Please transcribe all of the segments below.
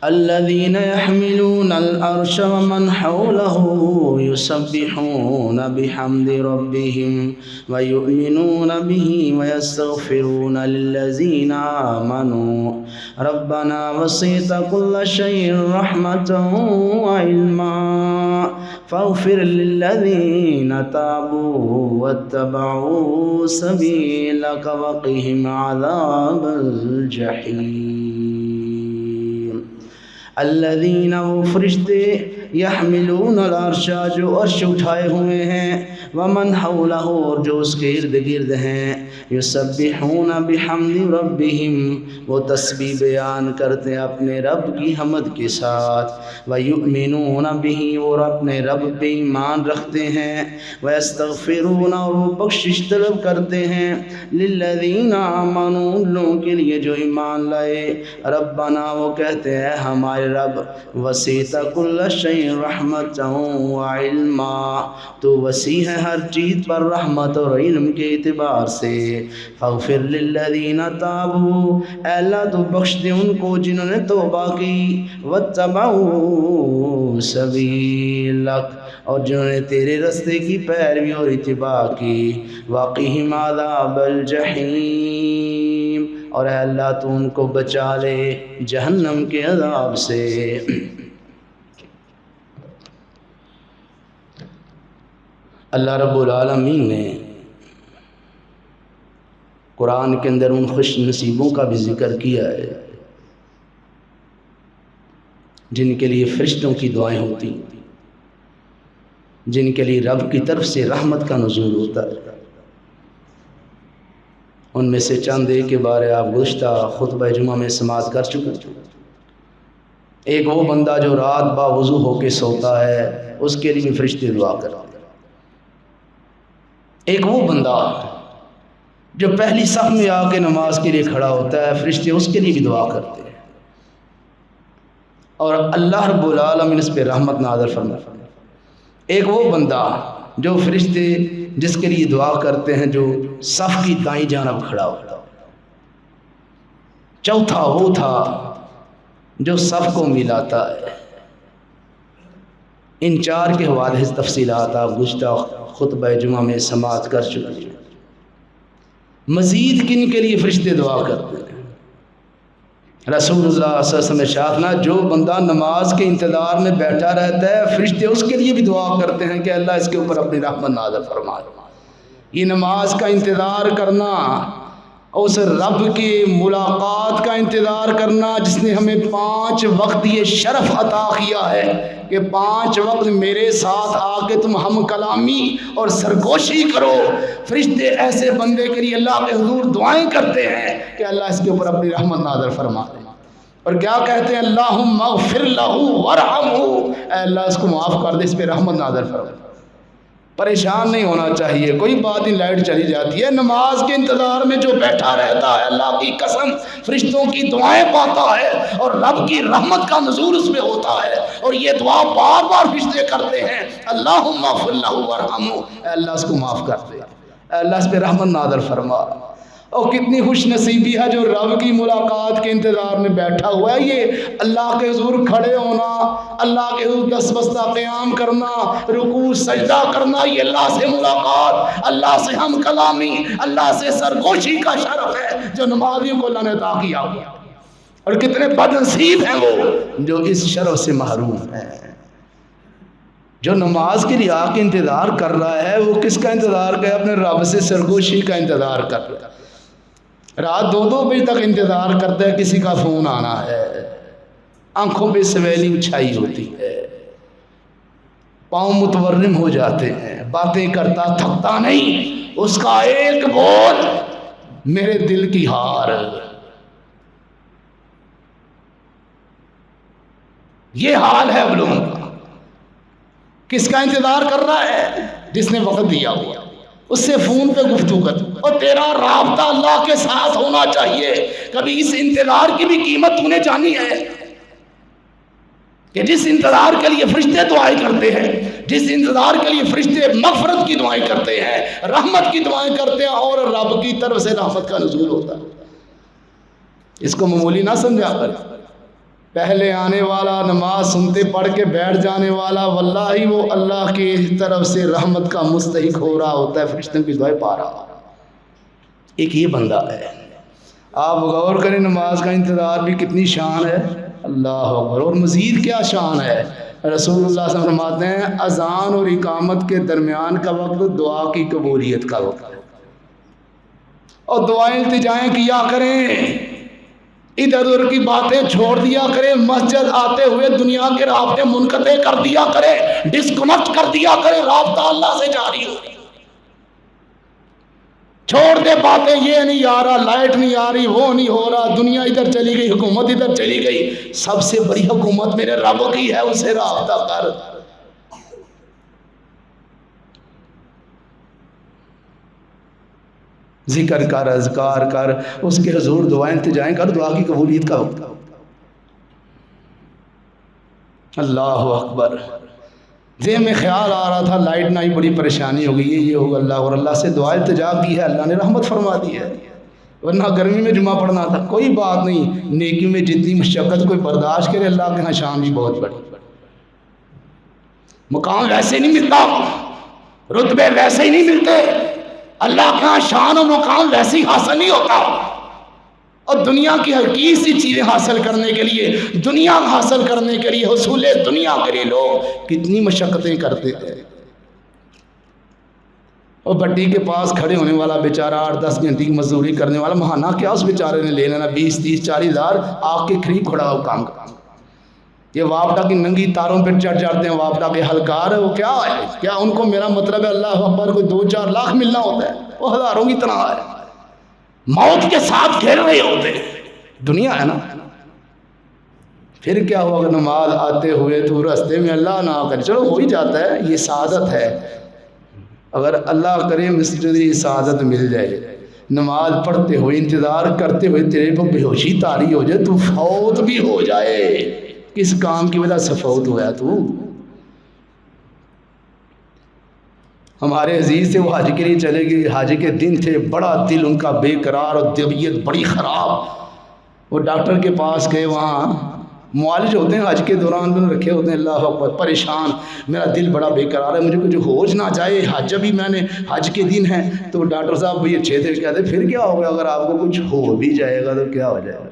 الذين يحملون العرش ومن حوله يسبحون بحمد ربهم ويؤمنون به ويستغفرون للذين آمنوا ربنا وسعت كل شيء رحمة وعلما فاغفر للذين تابوا واتبعوا سبيلك وقهم عذاب الجحيم. الذین وہ فرشتے یحملون العرش جو عرش اٹھائے ہوئے ہیں ومن حولہ اور جو اس کے ارد گرد ہیں یسبحون بحمد ربہم وہ تسبیح بیان کرتے ہیں اپنے رب کی حمد کے ساتھ ویؤمنون بہ اور اپنے رب پہ ایمان رکھتے ہیں ویستغفرون اور وہ بخشش طلب کرتے ہیں للذین آمنوا ان لوگوں کے لیے جو ایمان لائے ربنا وہ کہتے ہیں ہمارے رب وسعت کل شیء رحمتا وعلما تو وسیع ہے ہر چیز پر رحمت اور علم کے اعتبار سے فاغفر للذین تابوا اے اللہ تو بخش دے ان کو جنہوں نے توبہ کی واتبعوا سبیلک اور جنہوں نے تیرے رستے کی پیروی اور اتباع کی وقہم عذاب الجحیم اور اے اللہ تو ان کو بچا لے جہنم کے عذاب سے. اللہ رب العالمین نے قرآن کے اندر ان خوش نصیبوں کا بھی ذکر کیا ہے جن کے لیے فرشتوں کی دعائیں ہوتی ہیں، جن کے لیے رب کی طرف سے رحمت کا نزول ہوتا ہے. ان میں سے چند ایک کے بارے آپ گزشتہ خطبہ جمعہ میں سماعت کر چکے. ایک وہ بندہ جو رات باوضو ہو کے سوتا ہے اس کے لیے فرشتے دعا کرتے ہیں. ایک وہ بندہ جو پہلی صف میں آ کے نماز کے لیے کھڑا ہوتا ہے فرشتے اس کے لیے بھی دعا کرتے ہیں اور اللہ رب العالمین اس پہ رحمت نازل فرماتے ہیں. ایک وہ بندہ جو فرشتے جس کے لیے دعا کرتے ہیں جو صف کی دائیں جانب کھڑا ہوتا. چوتھا وہ تھا جو صف کو ملاتا ہے. ان چار کے حوالے سے تفصیلات آپ گزشتہ خطبہ جمعہ میں سماعت کر چکے ہیں. مزید کن کے لیے فرشتے دعا کرتے ہیں؟ رسول اللہ صلی اللہ علیہ وسلم نے شاخنا جو بندہ نماز کے انتظار میں بیٹھا رہتا ہے فرشتے اس کے لیے بھی دعا کرتے ہیں کہ اللہ اس کے اوپر اپنی رحمت نازل فرما. یہ نماز کا انتظار کرنا، اس رب کی ملاقات کا انتظار کرنا جس نے ہمیں 5 وقت یہ شرف عطا کیا ہے کہ 5 وقت میرے ساتھ آ کے تم ہم کلامی اور سرگوشی کرو. فرشتے ایسے بندے کے لیے اللہ کے حضور دعائیں کرتے ہیں کہ اللہ اس کے اوپر اپنی رحمت نازل فرما دے. اور کیا کہتے ہیں؟ اللہم اغفر لہ ورحمہ، اے اللہ اس کو معاف کر دے، اس پہ رحمت نازل فرما. پریشان نہیں ہونا چاہیے، کوئی بات نہیں، لائٹ چلی جاتی ہے. نماز کے انتظار میں جو بیٹھا رہتا ہے اللہ کی قسم فرشتوں کی دعائیں پاتا ہے اور رب کی رحمت کا نزول اس میں ہوتا ہے. اور یہ دعا بار بار فرشتے کرتے ہیں، اللہم اغفر لہ ورحمہ، اے اللہ اس کو معاف کر دے، اے اللہ اس پہ رحمت نازل فرما. اور کتنی خوش نصیبی ہے جو رب کی ملاقات کے انتظار میں بیٹھا ہوا ہے. یہ اللہ کے حضور کھڑے ہونا، اللہ کے حضور دس بستہ قیام کرنا، رکوع سجدہ کرنا، یہ اللہ سے ملاقات، اللہ سے ہم کلامی، اللہ سے سرگوشی کا شرف ہے جو نمازیوں کو اللہ نے عطا کیا. اور کتنے بد نصیب ہیں وہ جو اس شرف سے محروم ہیں. جو نماز کے لیے آ کے انتظار کر رہا ہے وہ کس کا انتظار کرے؟ اپنے رب سے سرگوشی کا انتظار کر رہا ہے. رات 2-2 بجے تک انتظار کرتا ہے کسی کا فون آنا ہے، آنکھوں پہ سویلنگ چھائی ہوتی ہے، پاؤں متورم ہو جاتے ہیں، باتیں کرتا تھکتا نہیں، اس کا ایک بول میرے دل کی ہار. یہ حال ہے اب لوگوں کا. کس کا انتظار کر رہا ہے؟ جس نے وقت دیا ہوا، اس سے فون پہ گفتگو کر. اور تیرا رابطہ اللہ کے ساتھ ہونا چاہیے. کبھی اس انتظار کی بھی قیمت تو نے جانی ہے کہ جس انتظار کے لیے فرشتے دعائیں کرتے ہیں، جس انتظار کے لیے فرشتے مغفرت کی دعائیں کرتے ہیں، رحمت کی دعائیں کرتے ہیں اور رب کی طرف سے رحمت کا نزول ہوتا ہے. اس کو معمولی نہ سمجھا کر. پہلے آنے والا، نماز سنتے پڑھ کے بیٹھ جانے والا، واللہ وہ اللہ کی طرف سے رحمت کا مستحق ہو رہا ہوتا ہے، فرشتوں کی دعائیں پا رہا۔ ایک یہ بندہ ہے، آپ غور کریں نماز کا انتظار بھی کتنی شان ہے، اللہ اکبر۔ اور مزید کیا شان ہے، رسول اللہ صلی اللہ علیہ وسلم فرماتے ہیں اذان اور اقامت کے درمیان کا وقت دعا کی قبولیت کا وقت ہے، اور دعائیں التجائیں کیا کریں، ادھر ادھر کی باتیں چھوڑ دیا کریں، مسجد آتے ہوئے دنیا کے رابطے منقطع کر دیا کریں، ڈسکنیکٹ کر دیا کریں، رابطہ اللہ سے جاری ہو۔ چھوڑ دے باتیں، یہ نہیں آ رہا، لائٹ نہیں آ رہی، وہ نہیں ہو رہا، دنیا ادھر چلی گئی، حکومت ادھر چلی گئی، سب سے بڑی حکومت میرے رب کی ہے، اسے رابطہ کر۔ ذکر کر، اذکار کر، اس کے حضور دعائیں التجائیں کر، دعا کی قبولیت کا وقت۔ اللہ اکبر۔ ذہن میں خیال آ رہا تھا لائٹ نہ ہی بڑی پریشانی ہو گئی ہے، یہ ہوگا، اللہ اور اللہ سے دعا التجا کی ہے، اللہ نے رحمت فرما دی ہے، ورنہ گرمی میں جمعہ پڑھنا تھا۔ کوئی بات نہیں، نیکی میں جتنی مشقت کوئی برداشت کرے، اللہ کے ہاں شان بھی بہت بڑی۔ مقام ویسے نہیں ملتا، رتبے ویسے ہی نہیں ملتے، اللہ کے ہاں شان و مقام ویسے ہی حاصل نہیں ہوتا۔ اور دنیا کی حقیقی سی چیزیں حاصل کرنے کے لیے، دنیا حاصل کرنے کے لیے، حصول دنیا کے لیے لوگ کتنی مشقتیں کرتے ہیں۔ اور بڈی کے پاس کھڑے ہونے والا بیچارہ 8-10 گھنٹے کی مزدوری کرنے والا، ماہانہ کیا اس بیچارے نے لے لینا 20-30-40 ہزار آگ کے قریب کھڑا ہو کام کرنا۔ یہ وابڈا کی ننگی تاروں پہ چڑھ جاتے ہیں، وابڈا کے ہلکار ہے، وہ کیا ہے، کیا ان کو میرا مطلب ہے اللہ اکبر کوئی 2-4 لاکھ ملنا ہوتا ہے، وہ ہزاروں کی طرح ہے، موت کے ساتھ کھیل رہے ہوتے ہیں، دنیا ہے نا۔ پھر کیا ہوا اگر نماز آتے ہوئے تو راستے میں اللہ نہ کرے، چلو ہو ہی جاتا ہے، یہ سعادت ہے، اگر اللہ کرے مسجدی سعادت مل جائے، نماز پڑھتے ہوئے انتظار کرتے ہوئے تیرے پر بے ہوشی طاری ہو جائے، تو فوت بھی ہو جائے، کس کام کی وجہ سے فوت ہوا ہے تو؟ ہمارے عزیز سے وہ حج کے لیے چلے گئے، حج کے دن تھے، بڑا دل ان کا بے قرار اور طبیعت بڑی خراب، وہ ڈاکٹر کے پاس گئے، وہاں معالج ہوتے ہیں حج کے دوران میں رکھے ہوتے ہیں، اللہ اکبر، پریشان، میرا دل بڑا بے قرار ہے، مجھے کچھ ہو نہ جائے، حج بھی میں نے حج کے دن ہے، تو ڈاکٹر صاحب بھی اچھے تھے، کہتے پھر کیا ہوگا اگر آپ کو کچھ ہو بھی جائے گا تو کیا ہو جائے گا،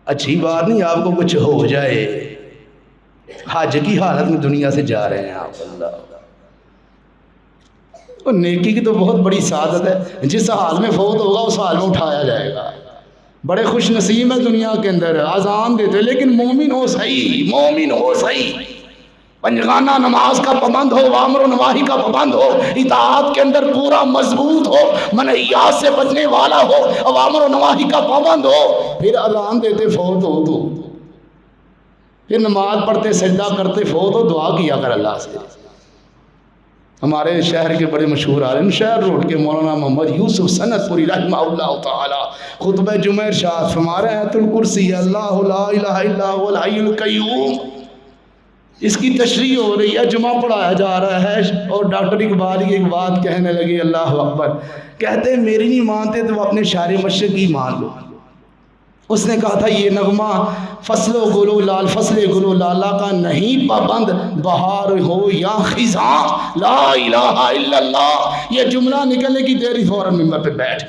اچھی بات نہیں آپ کو کچھ ہو جائے، حج کی حالت میں دنیا سے جا رہے ہیں آپ، اللہ، اور نیکی کی تو بہت بڑی سعادت ہے، جس حال میں فوت ہوگا اس حال میں اٹھایا جائے گا، بڑے خوش نصیب ہے دنیا کے اندر، اذان دیتے لیکن مومن ہو صحیح، مومن ہو صحیح، پنجگانہ نماز کا پابند ہو، وامر و نواہی کا پابند ہو، اطاعت کے اندر پورا مضبوط ہو، منہیات سے بچنے والا ہو، اوامر و نواہی کا پابند ہو، پھر اذان دیتے فوت ہو تو، پھر نماز پڑھتے سجدہ کرتے فوت ہو، دعا کیا کر اللہ سے۔ ہمارے شہر کے بڑے مشہور عالم شہر روڈ کے مولانا محمد یوسف سنت پوری رحمہ اللہ تعالی خطبہ جمعہ ارشاد فرما رہے ہیں آیت الکرسی اللہ لا الہ الا هو الحی القیوم، اس کی تشریح ہو رہی ہے، جمعہ پڑھایا جا رہا ہے، اور ڈاکٹر اقبال کی ایک بات کہنے لگے، اللہ اکبر، کہتے ہیں میری نہیں مانتے تو اپنے شاعر مشرق کی مان لو۔ اس نے کہا تھا یہ نغمہ فصل و گلو لال فصل گلو لالا کا نہیں پابند، بہار ہو یا خزاں لا الہ الا اللہ، یہ جملہ نکلنے کی دیری فوراً ممبر پہ بیٹھ،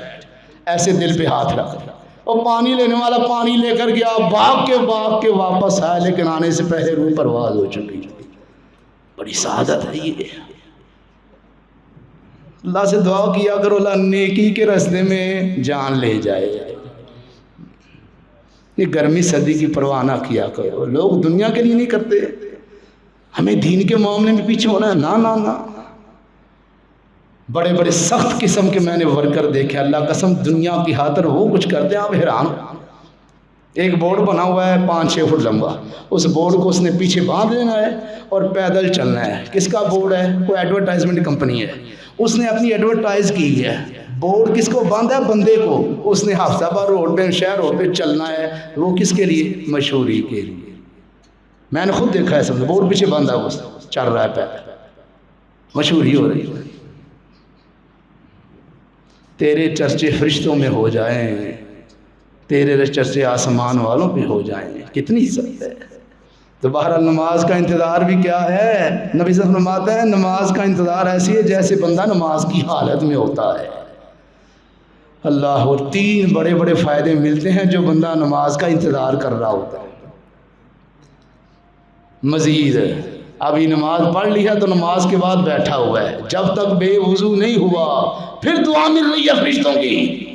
ایسے دل پہ ہاتھ رکھ، اور پانی لینے والا پانی لے کر گیا، باغ کے واپس آیا، لیکن آنے سے پہلے روح پرواز ہو چکی، بڑی سعادت ہے یہ۔ اللہ سے دعا کیا کرو اللہ نیکی کے راستے میں جان لے جائے، یہ گرمی سردی کی پرواہ نہ کیا کرو، لوگ دنیا کے لیے نہیں کرتے، ہمیں دین کے معاملے میں پیچھے ہونا ہے، نہ بڑے بڑے سخت قسم کے میں نے ورکر دیکھے، اللہ قسم دنیا کی خاطر وہ کچھ کرتے ہیں آپ حیران۔ ایک بورڈ بنا ہوا ہے 5-6 فٹ لمبا، اس بورڈ کو اس نے پیچھے باندھ لینا ہے اور پیدل چلنا ہے، کس کا بورڈ ہے؟ کوئی ایڈورٹائزمنٹ کمپنی ہے، اس نے اپنی ایڈورٹائز کی ہے، بورڈ کس کو باندھا ہے؟ بندے کو، اس نے ہفتہ بار روڈ پہ شہر روڈ پہ چلنا ہے، وہ کس کے لیے؟ مشہوری کے لیے، میں نے خود دیکھا ہے، سب بورڈ پیچھے باندھا ہے، وہ چل رہا ہے پیدل، مشہوری ہو رہی ہے، تیرے چرچے فرشتوں میں ہو جائیں، تیرے چرچے آسمان والوں پہ ہو جائیں. کتنی عزت ہے. تو بہرحال نماز کا انتظار بھی کیا ہے؟ نبی صلی اللہ علیہ وسلم فرماتے ہیں نماز کا انتظار ایسی ہے جیسے بندہ نماز کی حالت میں ہوتا ہے. اللہ، اور 3 بڑے بڑے فائدے ملتے ہیں جو بندہ نماز کا انتظار کر رہا ہوتا ہے. مزید ابھی نماز پڑھ لی ہے تو نماز کے بعد بیٹھا ہوا ہے، جب تک بے وضو نہیں ہوا پھر دعا مل رہی ہے فرشتوں کی.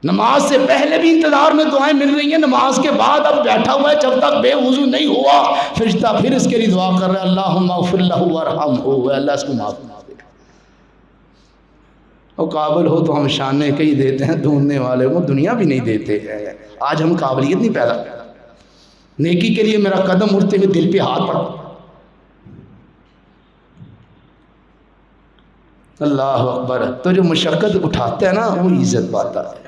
نماز سے پہلے بھی انتظار میں دعائیں مل رہی ہیں، نماز کے بعد اب بیٹھا ہوا ہے جب تک بے وضو نہیں ہوا، فرشتہ پھر اس کے لیے دعا کر رہا ہے اللہم اغفر لہ وارحمہ، اللہ اس کو معاف کرنا دے. اور قابل ہو تو ہم شانے کئی دیتے ہیں، ڈھونڈنے والے کو دنیا بھی نہیں دیتے ہیں. آج ہم قابلیت نہیں پیدا کرتے. نیکی کے لیے میرا قدم اٹھتے ہوئے دل پہ ہاتھ پڑا. اللہ اکبر. تو جو مشقت اٹھاتا ہے نا وہ عزت پاتا ہے.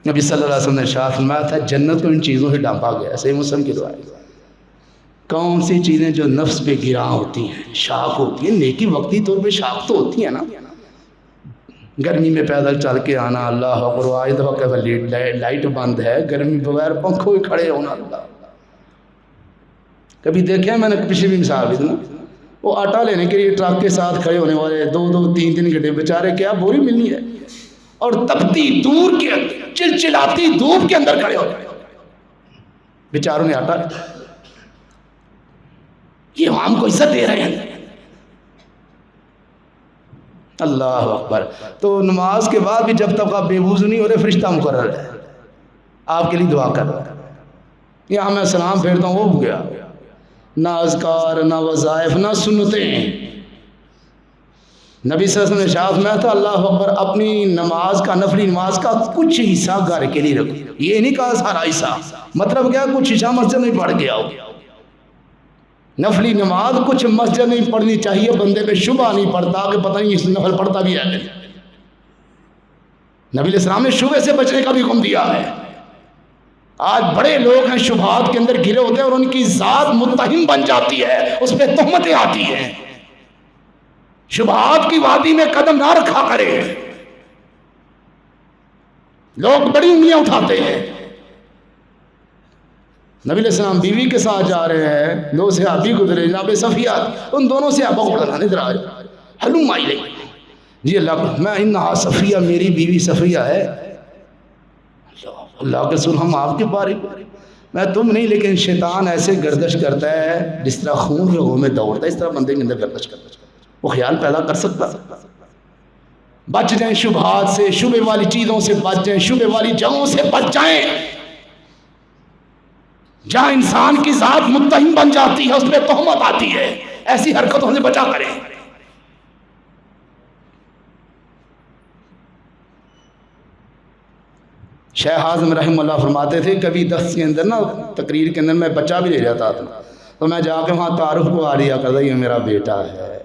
نبی صلی اللہ علیہ وسلم نے ارشاد فرمایا تھا جنت کو ان چیزوں سے ڈھانپا گیا. صحیح مسلم کی روایت. کون سی چیزیں جو نفس پہ گراں ہوتی ہیں، شاق ہوتی ہیں. نیکی وقتی طور پہ شاق تو ہوتی ہے نا. گرمی میں پیدل چل کے آنا، اللہ اکبر. آج دفعہ کہ لائٹ بند ہے، گرمی بغیر پنکھوں ہی کھڑے ہونا. اللہ کبھی دیکھیں میں نے پچھلی بھی مثال بھی نا، وہ آٹا لینے کے لیے ٹرک کے ساتھ کھڑے ہونے والے 2-3 گھنٹے بیچارے کیا بوری ملنی ہے، اور تپتی دور کے اندر چلچلاتی دھوپ کے اندر کھڑے ہو جائے بیچاروں نے آٹا. یہ ہم کو عزت دے رہے ہیں. اللہ اکبر. تو نماز کے بعد بھی جب تک آپ بے وضو نہیں ہو رہے فرشتہ مقرر ہے آپ کے لیے دعا کر رہا ہے. یہاں میں سلام پھیرتا ہوں وہ ہو گیا، نہ اذکار نہ وظائف نہ سنتیں. نبی صلی اللہ علیہ وسلم نے ارشاد میں تھا اللہ اکبر اپنی نماز کا، نفلی نماز کا کچھ حصہ گھر کے لیے رکھو. یہ نہیں کہا سارا حصہ، مطلب کیا کچھ حصہ مسجد میں پڑھ گیا ہو. نفلی نماز کچھ مسجد نہیں پڑھنی چاہیے، بندے پہ شبہ نہیں پڑتا کہ پتہ نہیں اس نفل پڑھتا بھی ہے. نبی علیہ السلام نے شبہ سے بچنے کا بھی حکم دیا ہے. آج بڑے لوگ ہیں شبہات کے اندر گرے ہوتے ہیں اور ان کی ذات متہم بن جاتی ہے، اس پہ تہمتیں آتی ہیں. شبہات کی وادی میں قدم نہ رکھا کرے. لوگ بڑی انگلیاں اٹھاتے ہیں. نبی علیہ السلام بیوی کے ساتھ جا رہے ہیں، 2 صحابی گزرے جناب صفیہ، ان دونوں صحابہ کو بلانا ادھر آ جائے. حلوم آئی لئی جی اللہ میں انہا صفیہ، میری بیوی صفیہ ہے. اللہ کے رسول ہم آپ کے بارے میں تم نہیں، لیکن شیطان ایسے گردش کرتا ہے جس طرح خون رگوں میں دوڑتا ہے، اس طرح بندے کے اندر گردش کرتا ہے. وہ خیال پیدا کر سکتا. بچ جائیں شبہات سے، شبہ والی چیزوں سے بچ جائیں، شبہ والی جگہوں سے بچ جائیں جہاں انسان کی ذات متہم بن جاتی ہے، اس پہ تہمت آتی ہے. ایسی حرکتوں سے بچا کریں. شیخ اعظم رحمہ اللہ فرماتے تھے کبھی درس کے اندر نا، تقریر کے اندر میں بچہ بھی لے جاتا تھا تو میں جا کے وہاں تعارف کو آ لیا کرتا یہ میرا بیٹا ہے.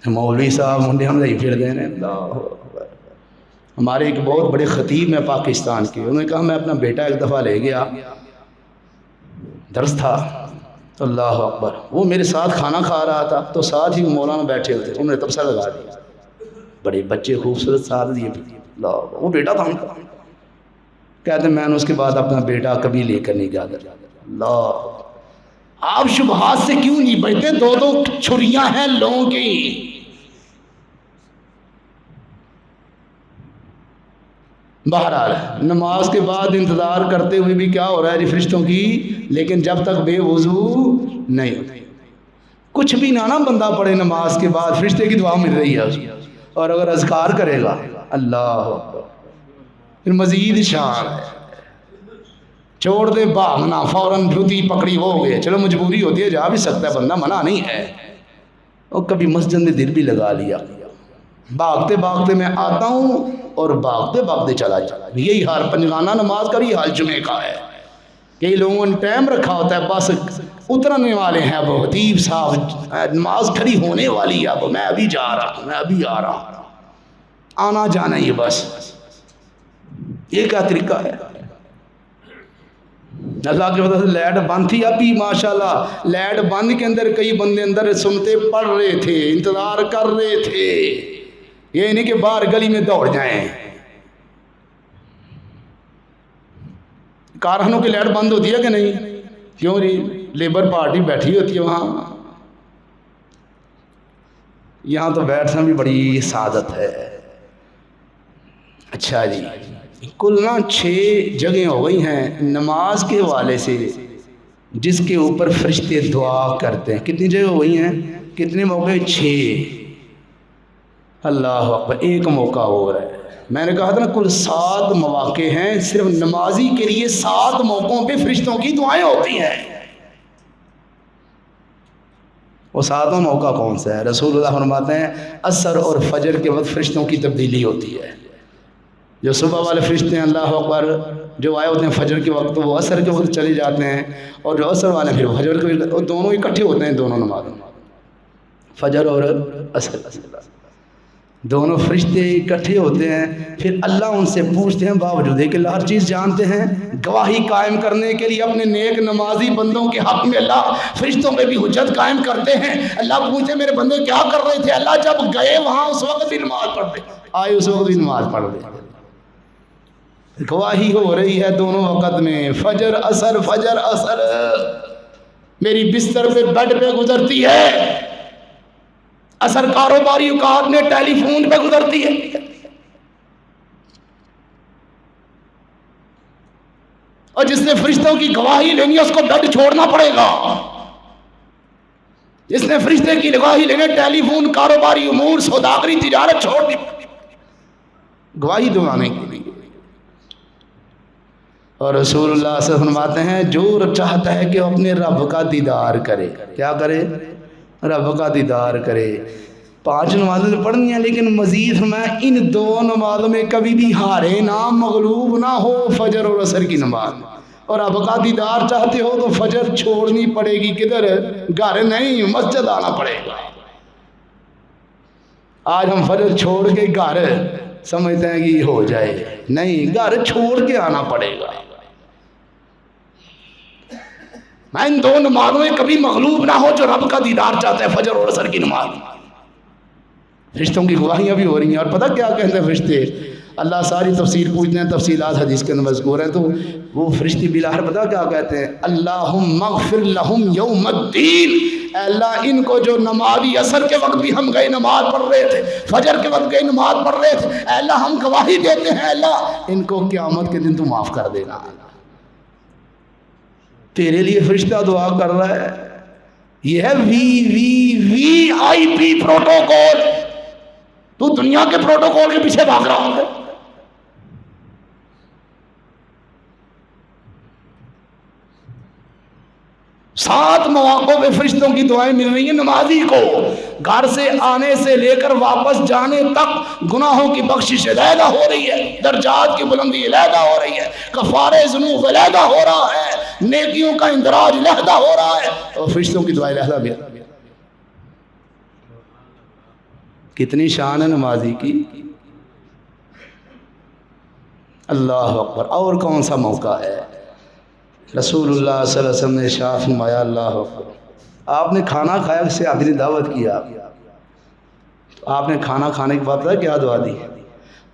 مولوی صاحب منڈے ہم نہیں پھر دیں. ہمارے ایک بہت بڑے خطیب ہیں پاکستان کے، انہوں نے کہا میں اپنا بیٹا ایک دفعہ لے گیا، درس تھا تو اللہ اکبر وہ میرے ساتھ کھانا کھا رہا تھا تو ساتھ ہی مولانا بیٹھے ہوئے تھے، انہوں نے تبصرہ لگا دیا. بڑے بچے خوبصورت ساتھ دیے. وہ بیٹا تھا ان کا. کہتے ہیں میں نے اس کے بعد اپنا بیٹا کبھی لے کر نہیں گیا. اللہ آپ شبہات سے کیوں نہیں بچتے؟ 2 چھریاں ہیں لوگوں کی. بہرحال نماز کے بعد انتظار کرتے ہوئے بھی کیا ہو رہا ہے فرشتوں کی، لیکن جب تک بے وضو نہیں ہوتی کچھ بھی نہ بندہ پڑھے نماز کے بعد فرشتے کی دعا مل رہی ہے. اور اگر اذکار کرے گا اللہ پھر مزید شان ہے. چھوڑ دے بھاگنا، فوراً جوتی پکڑی ہو گئے، چلو مجبوری ہوتی ہے جا بھی سکتا ہے بندہ، منع نہیں ہے. اور کبھی مسجد میں دل بھی لگا لیا، بھاگتے بھاگتے میں آتا ہوں اور بھاگتے بھاگتے چلا جاتا. یہی حال پنجگانہ نماز کا بھی حال جمعے کا ہے. کئی لوگوں نے ٹائم رکھا ہوتا ہے، بس اترنے والے ہیں، اب خطیب صاحب نماز کھڑی ہونے والی ہے، اب میں ابھی جا رہا ہوں، میں ابھی آ رہا ہوں، آنا جانا یہ بس. یہ کیا طریقہ ہے؟ اللہ کی وجہ سے لائٹ بند تھی، ابھی ماشاءاللہ لائٹ بند کے اندر کئی بندے اندر سنتے پڑھ رہے تھے، انتظار کر رہے تھے. یہ نہیں کہ باہر گلی میں دوڑ جائیں. کارخانوں کی لائٹ بند ہوتی ہے کہ نہیں؟ کیوں جی؟ لیبر پارٹی بیٹھی ہوتی ہے وہاں. یہاں تو بیٹھنا بھی بڑی سعادت ہے. اچھا جی، کل نا 6 جگہیں ہو گئی ہیں نماز کے حوالے سے جس کے اوپر فرشتے دعا کرتے ہیں. کتنی جگہ ہو گئی ہیں؟ کتنے موقع؟ 6. اللہ اکبر. ایک موقع ہو رہا ہے. میں نے کہا تھا نا کل 7 مواقع ہیں، صرف نمازی کے لیے 7 موقعوں پہ فرشتوں کی دعائیں ہوتی ہیں. وہ 7واں موقع کون سا ہے؟ رسول اللہ فرماتے ہیں عصر اور فجر کے وقت فرشتوں کی تبدیلی ہوتی ہے. جو صبح والے فرشتے ہیں اللہ اکبر جو آئے ہوتے ہیں فجر کے وقت، وہ عصر کے وقت چلے جاتے ہیں، اور جو عصر والے پھر فجر کے وقت، وہ دونوں اکٹھے ہوتے ہیں. دونوں نمازوں، فجر اور عصر، دونوں فرشتے اکٹھے ہوتے ہیں. پھر اللہ ان سے پوچھتے ہیں، باوجود کہ اللہ ہر چیز جانتے ہیں، گواہی قائم کرنے کے لیے اپنے نیک نمازی بندوں کے حق میں اللہ فرشتوں پہ بھی حجت قائم کرتے ہیں. اللہ پوچھتے میرے بندے کیا کر رہے تھے؟ اللہ جب گئے وہاں اس وقت بھی نماز پڑھتے، آئے اس وقت بھی نماز پڑھ رہے. گواہی ہو رہی ہے دونوں وقت میں، فجر عصر فجر عصر. میری بستر پہ بیڈ پہ گزرتی ہے، عصر کاروباری اوقات میں ٹیلی فون پہ گزرتی ہے. اور جس نے فرشتوں کی گواہی لینی ہے اس کو بیڈ چھوڑنا پڑے گا. جس نے فرشتے کی گواہی لینے ٹیلی فون، کاروباری امور، سوداگری، تجارت چھوڑ دی گواہی دلانے کے لیے. اور رسول اللہ صلی اللہ علیہ وسلم فرماتے ہیں جو چاہتا ہے کہ وہ اپنے رب کا دیدار کرے، کیا کرے؟ رب کا دیدار کرے. 5 نمازیں پڑھنی ہیں، لیکن مزید میں ان 2 نمازوں میں کبھی بھی ہارے نہ، مغلوب نہ ہو، فجر اور عصر کی نماز. اور رب کا دیدار چاہتے ہو تو فجر چھوڑنی پڑے گی. کدھر؟ گھر نہیں، مسجد آنا پڑے گا. آج ہم فجر چھوڑ کے گھر سمجھتے ہیں کہ یہ ہو جائے، نہیں، گھر چھوڑ کے آنا پڑے گا. میں ان 2 نمازوں میں کبھی مغلوب نہ ہو جو رب کا دیدار چاہتا ہے، فجر اور عصر کی نماز. فرشتوں کی گواہیاں بھی ہو رہی ہیں. اور پتہ کیا کہتے ہیں فرشتے؟ اللہ ساری تفسیر پوچھتے ہیں، تفصیلات حدیث کے اندر مذکور ہیں. تو وہ فرشتے بلاخر پتہ کیا کہتے ہیں؟ اللہم اغفر لہم یوم الدین. اے اللہ ان کو جو نمازی عصر کے وقت بھی ہم گئے نماز پڑھ رہے تھے، فجر کے وقت گئے نماز پڑھ رہے تھے، اے اللہ ہم گواہی دیتے ہیں اللہ ان کو قیامت کے دن تو معاف کر دینا. تیرے لیے فرشتہ دعا کر رہا ہے. یہ ہے وی آئی پی پروٹوکول. تو دنیا کے پروٹوکول کے پیچھے بھاگ رہا ہے. سات مواقع پہ فرشتوں کی دعائیں مل رہی ہیں نمازی کو. گھر سے آنے سے لے کر واپس جانے تک گناہوں کی بخشش علیحدہ ہو رہی ہے، درجات کی بلندی علیحدہ ہو رہی ہے، کفارے ذنوب علیحدہ ہو رہا ہے، نیکیوں کا اندراج علیحدہ ہو رہا ہے، اور فرشتوں کی دعائیں علیحدہ بھی. کتنی شان ہے نمازی کی. اللہ اکبر. اور کون سا موقع ہے؟ رسول اللہ صلی اللہ علیہ وسلم نے ارشاد فرمایا، اللہ اکبر، آپ نے کھانا کھایا، کسی آدمی نے دعوت کیا، آپ نے کھانا کھانے کے بعد کیا دعا دی؟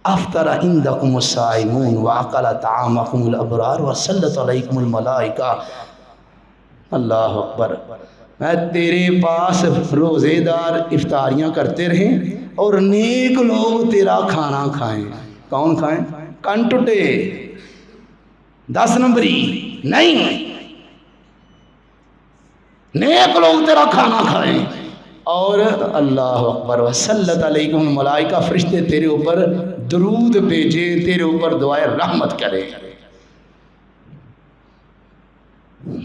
افطر عندکم الصائمون واکل طعامکم الابرار وصلت علیکم الملائکہ. اللہ اکبر. میں تیرے پاس روزے دار افطاریاں کرتے رہیں اور نیک لوگ تیرا کھانا کھائیں. کون کھائیں؟ کنٹوٹے 10 نمبری نہیں، نیک لوگ تیرا کھانا کھائیں. اور اللہ اکبر، وصلت علیکم الملائکہ، فرشتے تیرے اوپر درود بھیجیں، تیرے اوپر دعائے رحمت کریں.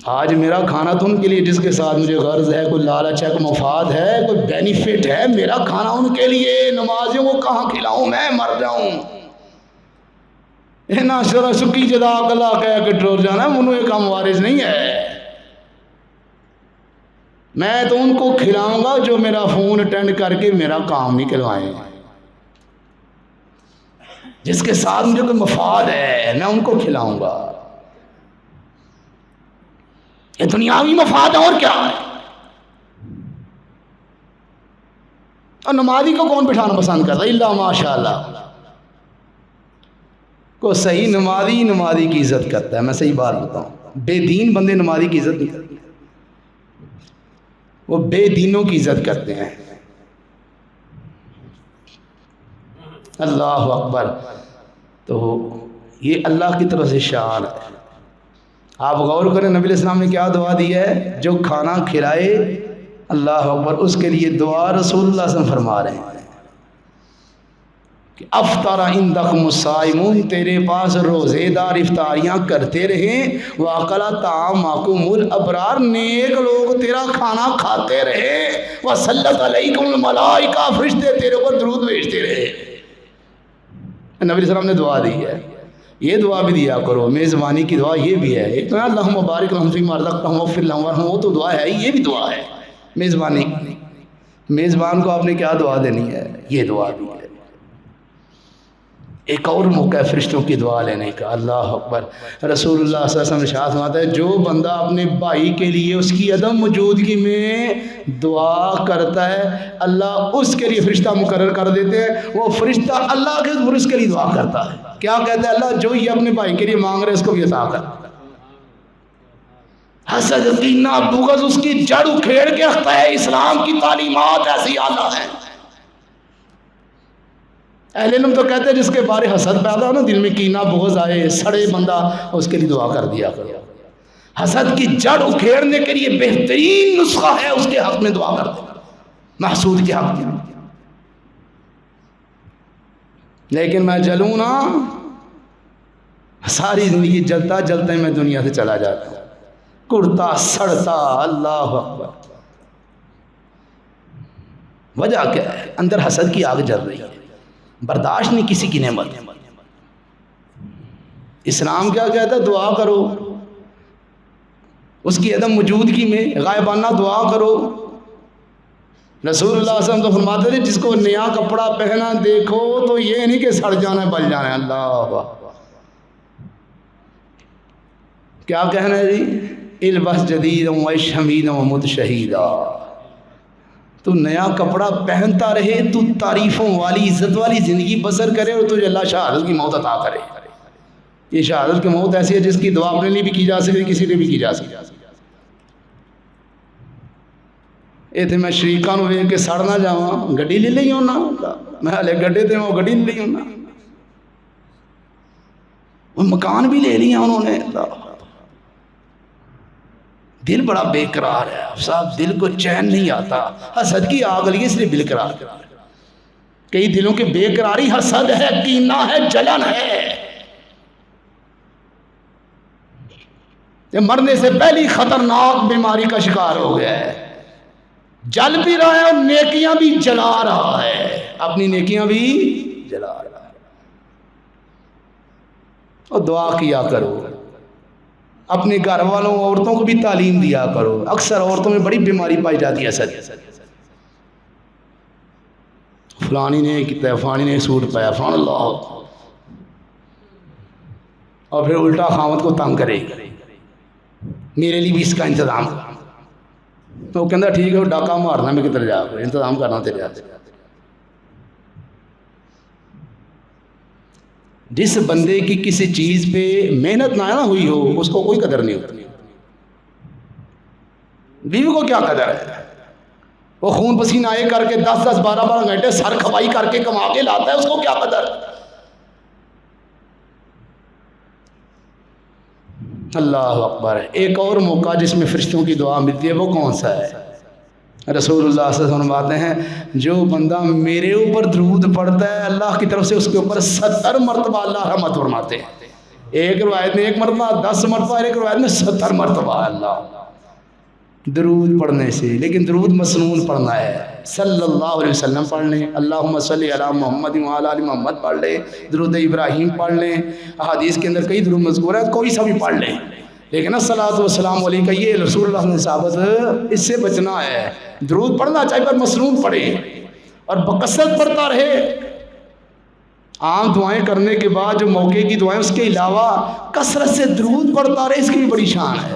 آج میرا کھانا تو ان کے لیے جس کے ساتھ مجھے غرض ہے، کوئی لالچ ہے، کوئی مفاد ہے، کوئی بینیفٹ ہے، میرا کھانا ان کے لیے. نمازیوں کو کہاں کھلاؤں؟ میں مر جاؤں. نہ شرح سکی جزاک اللہ کہہ کے ٹور جانا، انہوں ایک کام وارث نہیں ہے. میں تو ان کو کھلاؤں گا جو میرا فون اٹینڈ کر کے میرا کام نکلوائیں. جس کے ساتھ مجھے کوئی مفاد ہے میں ان کو کھلاؤں گا. یہ دنیاوی مفاد ہے اور کیا ہے. اور نمازی کو کون بٹھانا پسند کرتا ہے؟ الا ماشاء اللہ، کو صحیح نمازی کی عزت کرتا ہے. میں صحیح بات بتاؤں، بے دین بندے نمازی کی عزت نہیں کرتے، وہ بے دینوں کی عزت کرتے ہیں. اللہ اکبر. تو یہ اللہ کی طرف سے شان ہے. آپ غور کریں نبی علیہ السلام نے کیا دعا دی ہے؟ جو کھانا کھلائے، اللہ اکبر، اس کے لیے دعا رسول اللہ صلی اللہ علیہ وسلم فرما رہے ہیں کہ افطر عندکم الصائمون، تیرے پاس روزے دار افطاریاں کرتے رہیں، واکل طعامکم الابرار، نیک لوگ تیرا کھانا کھاتے رہے، وصلت علیکم الملائکہ، فرشتے تیرے اوپر درود بھیجتے رہے. نبی علیہ السلام نے دعا دی ہے. یہ دعا بھی دیا کرو، میزبانی کی دعا یہ بھی ہے. ایک تو اللہم بارک لہم فیما رزقتہم واغفر لہم وارحمہم، وہ تو دعا ہے، یہ بھی دعا ہے میزبانی. میزبان کو آپ نے کیا دعا دینی ہے؟ یہ دعا بھی ہے. ایک اور موقع ہے فرشتوں کی دعا لینے کا. اللہ اکبر. رسول اللہ صلی اللہ علیہ وسلم ارشاد فرماتا ہے جو بندہ اپنے بھائی کے لیے اس کی عدم موجودگی میں دعا کرتا ہے، اللہ اس کے لیے فرشتہ مقرر کر دیتے ہیں. وہ فرشتہ اللہ کے ذریعے اس کے لیے دعا کرتا ہے. کیا کہتا ہے؟ اللہ جو یہ اپنے بھائی کے لیے مانگ رہے اس کو بھی عطا کر. حسد، کینہ، بغض اس کی جڑ اکھیڑ کے رکھتا ہے. اسلام کی تعلیمات ایسی اعلیٰ ہیں. اہل علم تو کہتے ہیں جس کے بارے حسد پیدا ہو نا، دل میں کینہ بغض آئے، سڑے بندہ، اس کے لیے دعا کر دیا کرو. حسد کی جڑ اکھیڑنے کے لیے بہترین نسخہ ہے اس کے حق میں دعا کر دو، محسود کے حق میں. لیکن میں جلوں نا، ساری زندگی جلتا جلتا میں دنیا سے چلا جاتا ہوں، کڑتا سڑتا. اللہ اکبر. وجہ کیا ہے؟ اندر حسد کی آگ جل رہی ہے، برداشت نہیں کسی کی نعمت. اسلام کیا کہتا ہے؟ دعا کرو اس کی عدم موجودگی میں، غائبانہ دعا کرو. رسول اللہ صلی اللہ علیہ وسلم تو فرماتے تھے جس کو نیا کپڑا پہنا دیکھو تو یہ نہیں کہ سڑ جانا ہے بل جانا ہے. اللہ کیا کہنا ہے جی؟ البس جدید وعش حمیدا ومت شہیدا. تو نیا کپڑا پہنتا رہے، تو تعریفوں والی عزت والی زندگی بسر کرے، اور تجھے اللہ شہادت کی موت عطا کرے. یہ شہادت کی موت ایسی ہے جس کی دعا اپنے لیے بھی کی جا سکتی، کسی لیے بھی کی جا سکتی. یہ تھے میں شریکاں نو ویکھ کے سڑ نہ جاواں، گڈی لے لئی ہونا، میں ہلے گڈے تے وہ گڈی لے لئی ہونا، وہ مکان بھی لے لیا انہوں نے. دل بڑا بے قرار ہے صاحب، دل کو چین نہیں آتا. حسد کی آگ لگی اس لیے بے قرار. کئی دلوں کے بے قراری حسد ہے، کینہ ہے، جلن ہے. یہ مرنے سے پہلی خطرناک بیماری کا شکار ہو گیا ہے. جل بھی رہا ہے اور نیکیاں بھی جلا رہا ہے، اپنی نیکیاں بھی جلا رہا ہے. اور دعا کیا کرو، اپنے گھر والوں عورتوں کو بھی تعلیم دیا کرو. اکثر عورتوں میں بڑی بیماری پائی جاتی ہے حسد. فلانی نے کیا، فلانی نے سوٹ پایا، فلان اللہ، اور پھر الٹا خامد کو تنگ کرے، میرے لیے بھی اس کا انتظام. تو وہ کہتا ٹھیک ہے، وہ ڈاکہ مارنا میں کدھر جا کر انتظام کرنا تیرے ہاتھ. جس بندے کی کسی چیز پہ محنت نہ ہوئی ہو اس کو کوئی قدر نہیں ہوتی. بیوی کو کیا قدر ہے؟ وہ خون پسینہ آئے کر کے 10-10 12-12 گھنٹے سر کھپائی کر کے کما کے لاتا ہے، اس کو کیا قدر؟ اللہ اکبر. ایک اور موقع جس میں فرشتوں کی دعا ملتی ہے وہ کون سا ہے؟ رسول اللہ صلی اللہ علیہ وسلم فرماتے ہیں جو بندہ میرے اوپر درود پڑھتا ہے اللہ کی طرف سے اس کے اوپر 70 مرتبہ اللہ رحمت فرماتے ہیں. ایک روایت میں 1 مرتبہ، 10 مرتبہ، ایک روایت میں 70 مرتبہ اللہ درود پڑھنے سے. لیکن درود مسنون پڑھنا ہے، صلی اللہ علیہ وسلم پڑھ لیں، اللہم صلی علی محمد وعلی آل محمد پڑھ لیں، درود ابراہیم پڑھ لیں. احادیث کے اندر کئی درود مذکور ہے، کوئی سا بھی پڑھ لیں. لیکن الصلاۃ والسلام علیہ کا یہ رسول اللہ نے ثابت، اس سے بچنا ہے. درود پڑھنا چاہیے پر مسنون پڑھے اور بکثرت پڑھتا رہے. عام دعائیں کرنے کے بعد جو موقع کی دعائیں اس کے علاوہ کثرت سے درود پڑھتا رہے، اس کی بھی بڑی شان ہے.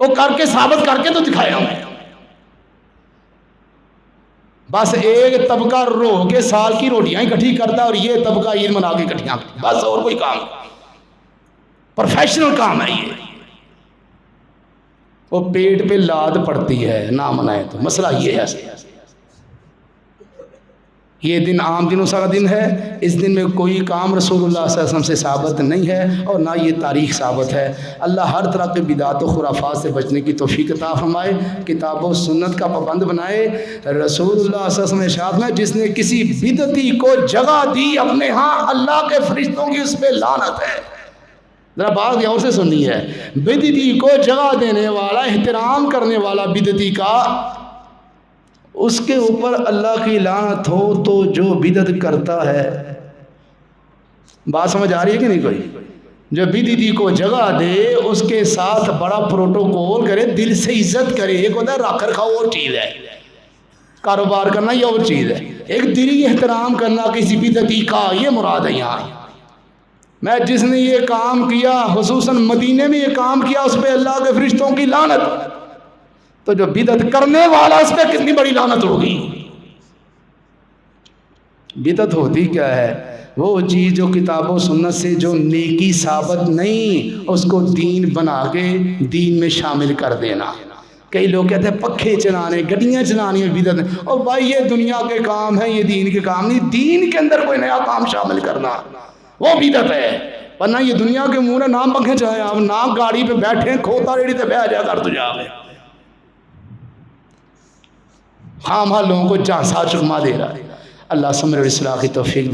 وہ کر کے ثابت کر کے تو دکھایا ہوں. بس ایک طبقہ رو کے سال کی روٹیاں اکٹھی کرتا ہے اور یہ طبقہ عید منا کے اکٹھیاں کرتا، بس اور کوئی کام، پروفیشنل کام ہے یہ. وہ پیٹ پہ لاد پڑتی ہے نہ منائے تو. مسئلہ یہ ہے، یہ دن عام دنوں سا دن ہے، اس دن میں کوئی کام رسول اللہ صلی اللہ علیہ وسلم سے ثابت نہیں ہے اور نہ یہ تاریخ ثابت ہے. اللہ ہر طرح کے بدعات و خرافات سے بچنے کی توفیق عطا فرمائے، کتاب و سنت کا پابند بنائے. رسول اللہ صلی اللہ علیہ وسلم ارشاد میں جس نے کسی بدعتی کو جگہ دی اپنے ہاں، اللہ کے فرشتوں کی اس پہ لعنت ہے. ذرا بات غور سے سننی ہے. بدعتی کو جگہ دینے والا، احترام کرنے والا بدعتی کا، اس کے اوپر اللہ کی لعنت ہو. تو جو بدعت کرتا ہے، بات سمجھ آ رہی ہے کہ نہیں؟ کوئی جو بدعتی کو جگہ دے، اس کے ساتھ بڑا پروٹوکول کرے، دل سے عزت کرے. ایک ہوتا ہے رکھ رکھاؤ اور چیز ہے، کاروبار کرنا یہ اور چیز ہے. ایک دلی احترام کرنا کسی بدعتی کا، یہ مراد ہے یہاں. میں جس نے یہ کام کیا، خصوصاً مدینے میں یہ کام کیا، اس پہ اللہ کے فرشتوں کی لعنت. تو جو بدعت کرنے والا، اس پہ کتنی بڑی لعنت ہوگی. بدعت ہوتی کیا ہے؟ وہ چیز جو کتاب و سنت سے جو نیکی ثابت نہیں، اس کو دین بنا کے دین میں شامل کر دینا. کئی لوگ کہتے ہیں پکھے چلانے، گڈیاں چلانی بدعت. اور بھائی یہ دنیا کے کام ہیں، یہ دین کے کام نہیں. دین کے اندر کوئی نیا کام شامل کرنا وہ بدعت ہے. ورنہ یہ دنیا کے منہ نے نام پنکھے چلائے، آپ نام گاڑی پہ بیٹھے، کھوتا ریڑھی پہ بیٹھ جا کر تو جا گئے. خام لوگوں کو جھانسا چکما دے رہا ہے. اللہ سمر و اصلاح کی توفیق دے.